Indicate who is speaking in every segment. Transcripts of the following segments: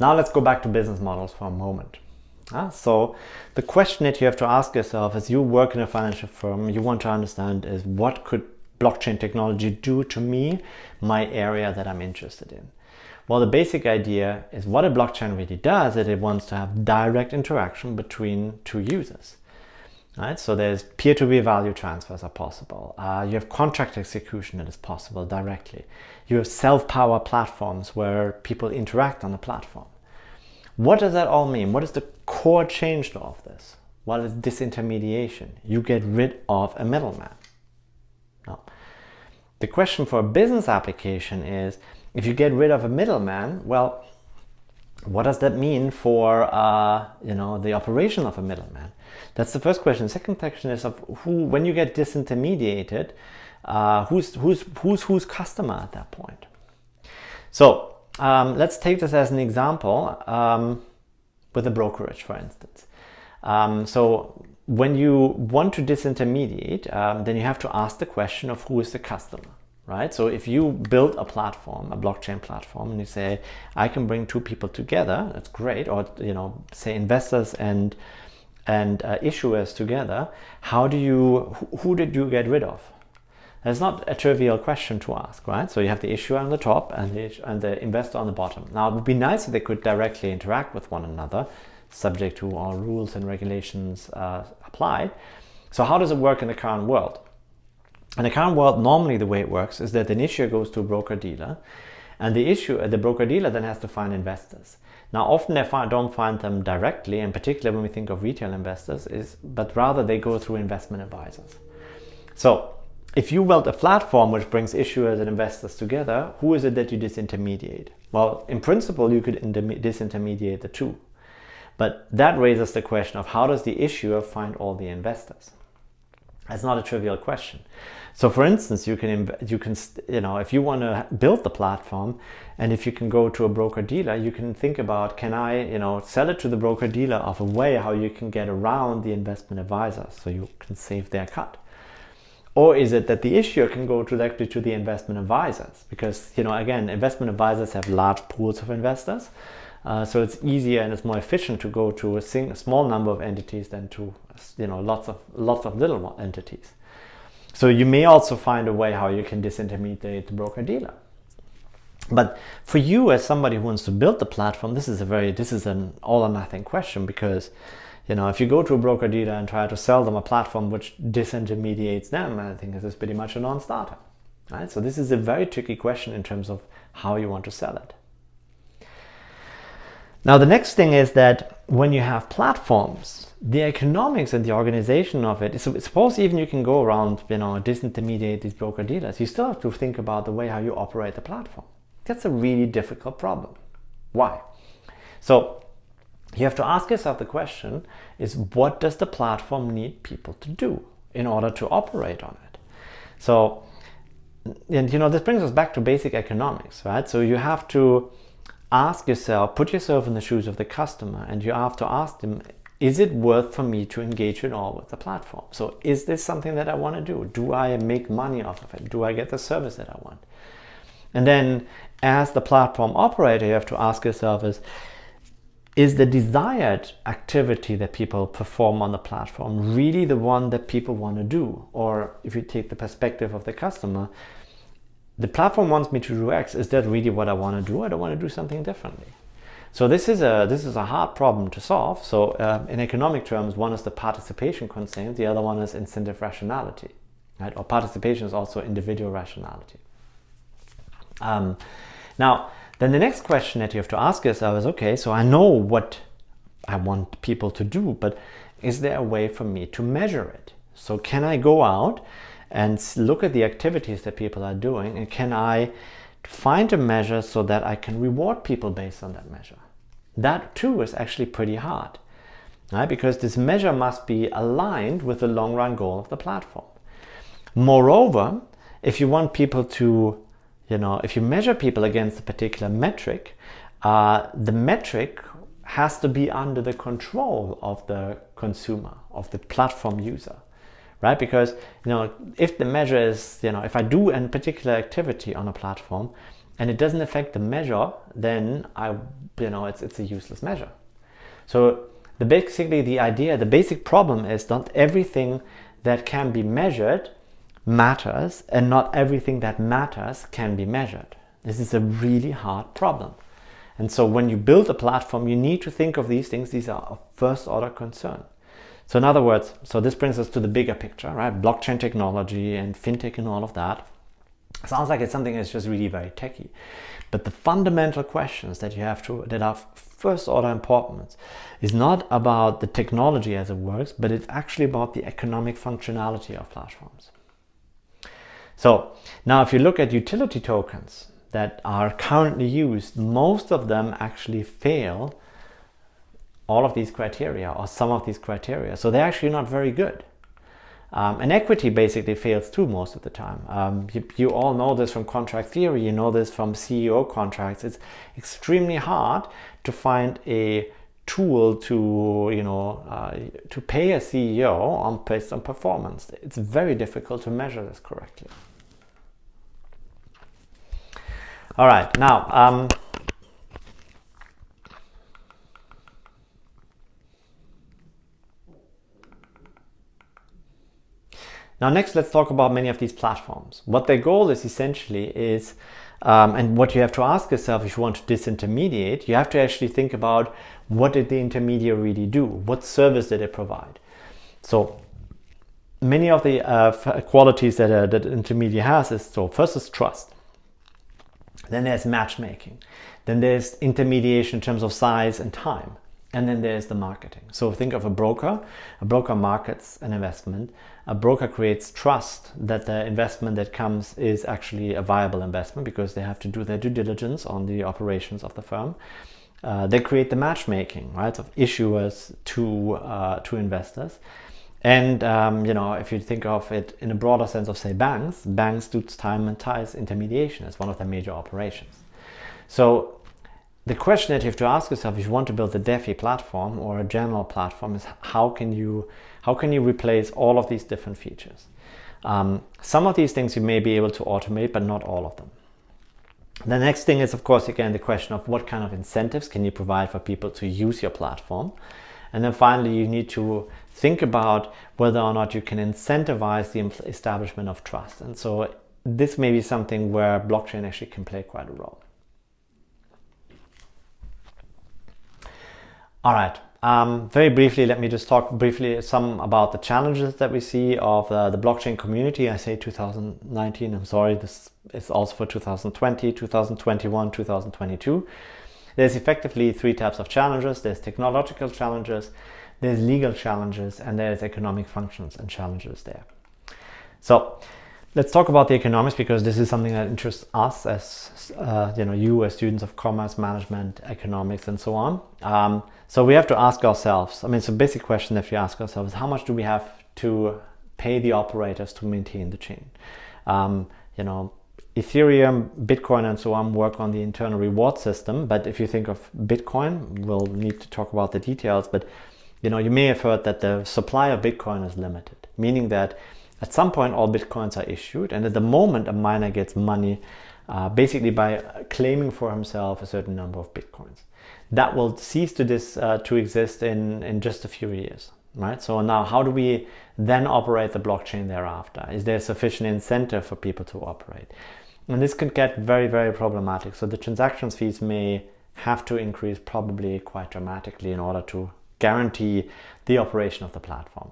Speaker 1: Now let's go back to business models for a moment. So the question that you have to ask yourself as you work in a financial firm, you want to understand is, what could blockchain technology do to me, my area that I'm interested in? Well, the basic idea is what a blockchain really does is it wants to have direct interaction between two users. Right? So there's peer-to-peer value transfers are possible. You have contract execution that is possible directly. You have self-power platforms where people interact on the platform. What does that all mean? What is the core change to all of this? Well, it's disintermediation. You get rid of a middleman. Now, the question for a business application is, if you get rid of a middleman, well, what does that mean for the operation of a middleman? That's the first question. The second question is of who, when you get disintermediated, who's customer at that point? So let's take this as an example with a brokerage, for instance. So when you want to disintermediate, then you have to ask the question of who is the customer. Right? So if you build a platform, a blockchain platform, and you say, I can bring two people together, that's great. Or, say investors and issuers together, who did you get rid of? That's not a trivial question to ask, right? So you have the issuer on the top and the investor on the bottom. Now, it would be nice if they could directly interact with one another, subject to all rules and regulations applied. So how does it work in the current world? In the current world, normally the way it works is that an issuer goes to a broker-dealer, and the broker-dealer then has to find investors. Now, often they don't find them directly, in particular when we think of retail investors, but rather they go through investment advisors. So if you build a platform which brings issuers and investors together, who is it that you disintermediate? Well, in principle, you could disintermediate the two. But that raises the question of, how does the issuer find all the investors? That's not a trivial question. So for instance, you can if you want to build the platform, and if you can go to a broker dealer, you can think about, can I sell it to the broker dealer of a way how you can get around the investment advisors so you can save their cut? Or is it that the issuer can go directly to the investment advisors? Because again, investment advisors have large pools of investors. So it's easier and it's more efficient to go to a small number of entities than to lots of little entities. So you may also find a way how you can disintermediate the broker dealer. But for you as somebody who wants to build the platform, this is an all or nothing question, because if you go to a broker dealer and try to sell them a platform which disintermediates them, I think this is pretty much a non-starter. Right? So this is a very tricky question in terms of how you want to sell it. Now, the next thing is that when you have platforms, the economics and the organization of it, suppose even you can go around, disintermediate these broker dealers, you still have to think about the way how you operate the platform. That's a really difficult problem. Why? So you have to ask yourself the question is, what does the platform need people to do in order to operate on it? So, and this brings us back to basic economics, right? So you have to ask yourself, put yourself in the shoes of the customer, and you have to ask them, is it worth for me to engage at all with the platform? So is this something that I want to do? Do I make money off of it? Do I get the service that I want? And then as the platform operator, you have to ask yourself is the desired activity that people perform on the platform really the one that people want to do? Or if you take the perspective of the customer, the platform wants me to do X. Is that really what I want to do? I don't want to do something differently. So this is a hard problem to solve. So in economic terms, one is the participation constraint, the other one is incentive rationality, right? Or participation is also individual rationality. Now, then the next question that you have to ask yourself is, okay, so I know what I want people to do, but is there a way for me to measure it? So can I go out and look at the activities that people are doing, and can I find a measure so that I can reward people based on that measure? That too is actually pretty hard, right? Because this measure must be aligned with the long run goal of the platform. Moreover, if you want people to, if you measure people against a particular metric, the metric has to be under the control of the consumer, of the platform user. Right? Because, if the measure is, if I do a particular activity on a platform and it doesn't affect the measure, then it's a useless measure. So the basic problem is not everything that can be measured matters, and not everything that matters can be measured. This is a really hard problem. And so when you build a platform, you need to think of these things. These are a first order concern. So in other words, so this brings us to the bigger picture, right? Blockchain technology and fintech and all of that. Sounds like it's something that's just really very techy. But the fundamental questions that are first order importance is not about the technology as it works, but it's actually about the economic functionality of platforms. So now if you look at utility tokens that are currently used, most of them actually fail all of these criteria or some of these criteria. So they're actually not very good. And equity basically fails too most of the time. You all know this from contract theory, you know this from CEO contracts. It's extremely hard to find a tool to pay a CEO based on performance. It's very difficult to measure this correctly. All right, now next, let's talk about many of these platforms. What their goal is essentially is, and what you have to ask yourself if you want to disintermediate, you have to actually think about what did the intermediary really do? What service did it provide? So many of the qualities that intermediary has is, so first is trust. Then there's matchmaking. Then there's intermediation in terms of size and time. And then there's the marketing. So think of a broker. A broker markets an investment. A broker creates trust that the investment that comes is actually a viable investment because they have to do their due diligence on the operations of the firm. They create the matchmaking, right, of issuers to investors. And if you think of it in a broader sense of, say, banks do time and ties intermediation as one of their major operations. So the question that you have to ask yourself if you want to build a DeFi platform or a general platform is how can you replace all of these different features? Some of these things you may be able to automate, but not all of them. The next thing is, of course, again, the question of what kind of incentives can you provide for people to use your platform? And then finally, you need to think about whether or not you can incentivize the establishment of trust. And so this may be something where blockchain actually can play quite a role. All right, very briefly, let me just talk briefly some about the challenges that we see of the blockchain community. I say 2019, I'm sorry, this is also for 2020, 2021, 2022. There's effectively three types of challenges. There's technological challenges, there's legal challenges, and there's economic functions and challenges there. So let's talk about the economics, because this is something that interests us as you as students of commerce, management, economics, and so on. So we have to ask ourselves, it's a basic question that we ask ourselves, how much do we have to pay the operators to maintain the chain? Ethereum, Bitcoin, and so on work on the internal reward system. But if you think of Bitcoin, we'll need to talk about the details. But you may have heard that the supply of Bitcoin is limited, meaning that at some point all Bitcoins are issued, and at the moment a miner gets money basically by claiming for himself a certain number of Bitcoins. That will cease to exist in just a few years, right? So now how do we then operate the blockchain thereafter? Is there sufficient incentive for people to operate? And this could get very, very problematic. So the transactions fees may have to increase probably quite dramatically in order to guarantee the operation of the platform.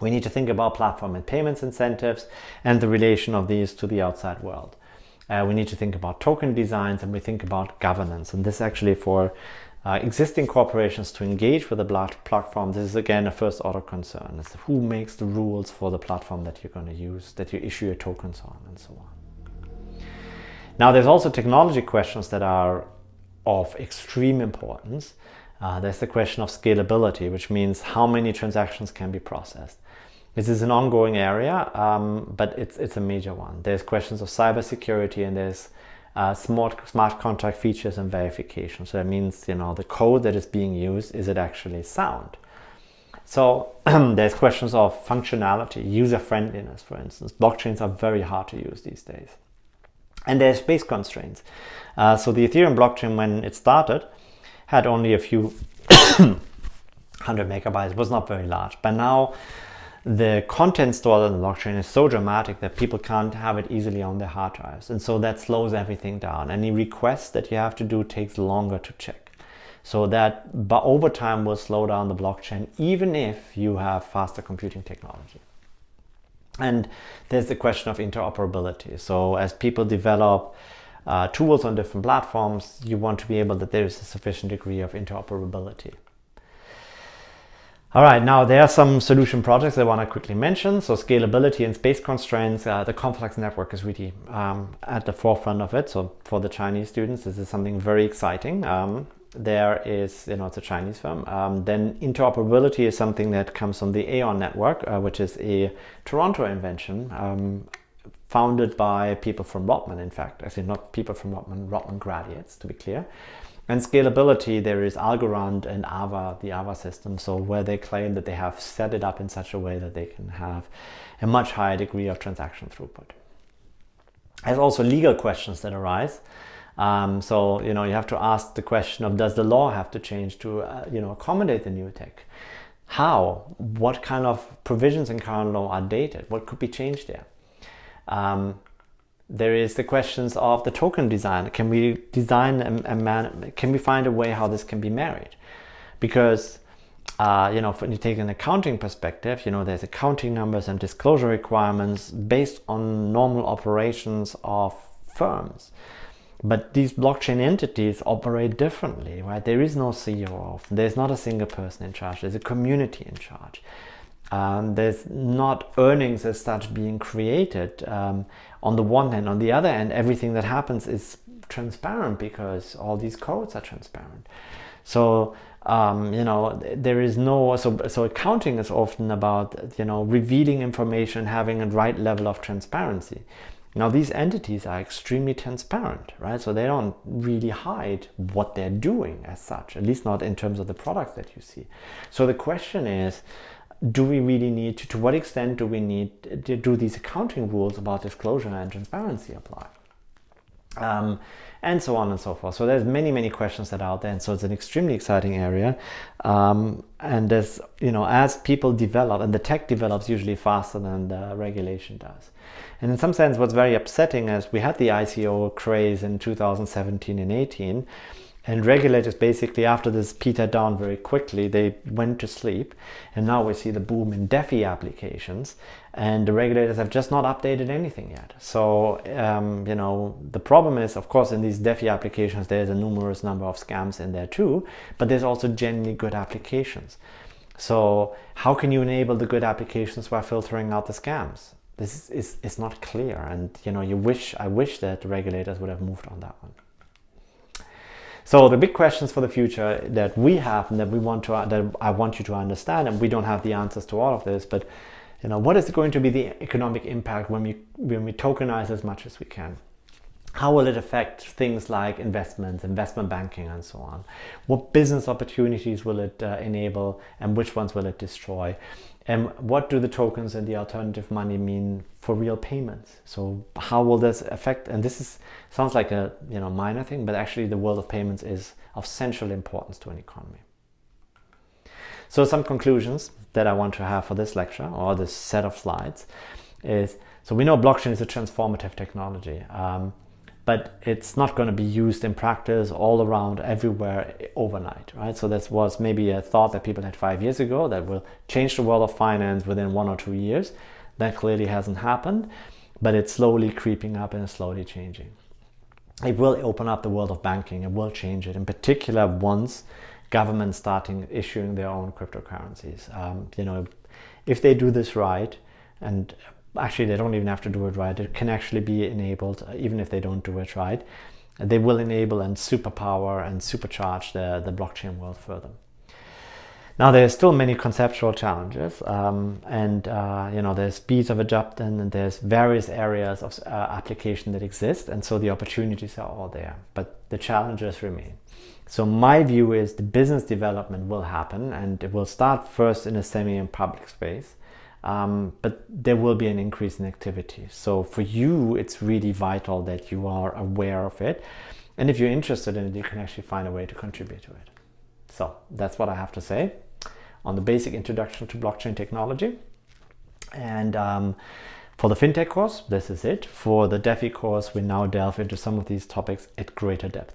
Speaker 1: We need to think about platform and payments incentives and the relation of these to the outside world. We need to think about token designs, and we think about governance. And this actually for existing corporations to engage with the platform, this is again a first order concern. It's who makes the rules for the platform that you're going to use, that you issue your tokens on, and so on. Now there's also technology questions that are of extreme importance. There's the question of scalability, which means how many transactions can be processed. This is an ongoing area, but it's a major one. There's questions of cybersecurity, and there's smart contract features and verification. So that means, the code that is being used, is it actually sound? So there's questions of functionality, user friendliness, for instance. Blockchains are very hard to use these days. And there's space constraints. So the Ethereum blockchain, when it started, had only a few 100 megabytes. It was not very large. But now the content stored on the blockchain is so dramatic that people can't have it easily on their hard drives. And so that slows everything down. Any request that you have to do takes longer to check. So that over time will slow down the blockchain, even if you have faster computing technology. And there's the question of interoperability. So as people develop tools on different platforms, you want to be able that there is a sufficient degree of interoperability. All right, now there are some solution projects I want to quickly mention. So scalability and space constraints, the complex network is really at the forefront of it. So for the Chinese students, this is something very exciting. There is, it's a Chinese firm. Then interoperability is something that comes from the Aeon network, which is a Toronto invention, founded by people from Rotman, in fact. Actually, not people from Rotman graduates, to be clear. And scalability, there is Algorand and Ava, the Ava system, so where they claim that they have set it up in such a way that they can have a much higher degree of transaction throughput. There's also legal questions that arise. So, you have to ask the question of, does the law have to change to, accommodate the new tech? How? What kind of provisions in current law are dated? What could be changed there? There is the questions of the token design. Can we design can we find a way how this can be married? Because, when you take an accounting perspective, there's accounting numbers and disclosure requirements based on normal operations of firms. But these blockchain entities operate differently, right? There is no CEO. There's not a single person in charge. There's a community in charge. There's not earnings as such being created on the one hand. On the other hand, everything that happens is transparent because all these codes are transparent. So, there is no, so accounting is often about, revealing information, having a right level of transparency. Now, these entities are extremely transparent, right? So they don't really hide what they're doing as such, at least not in terms of the products that you see. So the question is, do we really need to what extent do we need to do these accounting rules about disclosure and transparency apply? And so on and so forth. So there's many questions that are out there, and so it's an extremely exciting area. And there's, as people develop, and the tech develops usually faster than the regulation does. And in some sense, what's very upsetting is we had the ICO craze in 2017 and 18, and regulators basically, after this petered down very quickly, they went to sleep. And now we see the boom in DeFi applications, and the regulators have just not updated anything yet. So, the problem is, of course, in these DeFi applications, there's a numerous number of scams in there too, but there's also genuinely good applications. So how can you enable the good applications by filtering out the scams? This is not clear, and I wish that the regulators would have moved on that one. So the big questions for the future that we have and that I want you to understand, and we don't have the answers to all of this, but what is going to be the economic impact when we tokenize as much as we can? How will it affect things like investments, investment banking, and so on? What business opportunities will it enable, and which ones will it destroy? And what do the tokens and the alternative money mean for real payments? So how will this affect? And this sounds like a minor thing, but actually the world of payments is of central importance to an economy. So some conclusions that I want to have for this lecture, or this set of slides, is, so we know blockchain is a transformative technology, but it's not going to be used in practice all around everywhere overnight, right? So this was maybe a thought that people had 5 years ago that will change the world of finance within 1 or 2 years. That clearly hasn't happened, but it's slowly creeping up and slowly changing. It will open up the world of banking. It will change it, in particular once governments starting issuing their own cryptocurrencies. If they do this right, and actually they don't even have to do it right, it can actually be enabled, even if they don't do it right. They will enable and superpower and supercharge the blockchain world further. Now there's still many conceptual challenges, there's speeds of adoption, and there's various areas of application that exist, and so the opportunities are all there, but the challenges remain. So my view is the business development will happen, and it will start first in a semi and public space. but there will be an increase in activity. So for you, it's really vital that you are aware of it. And if you're interested in it, you can actually find a way to contribute to it. So that's what I have to say on the basic introduction to blockchain technology. And for the FinTech course, this is it. For the DeFi course, we now delve into some of these topics at greater depth.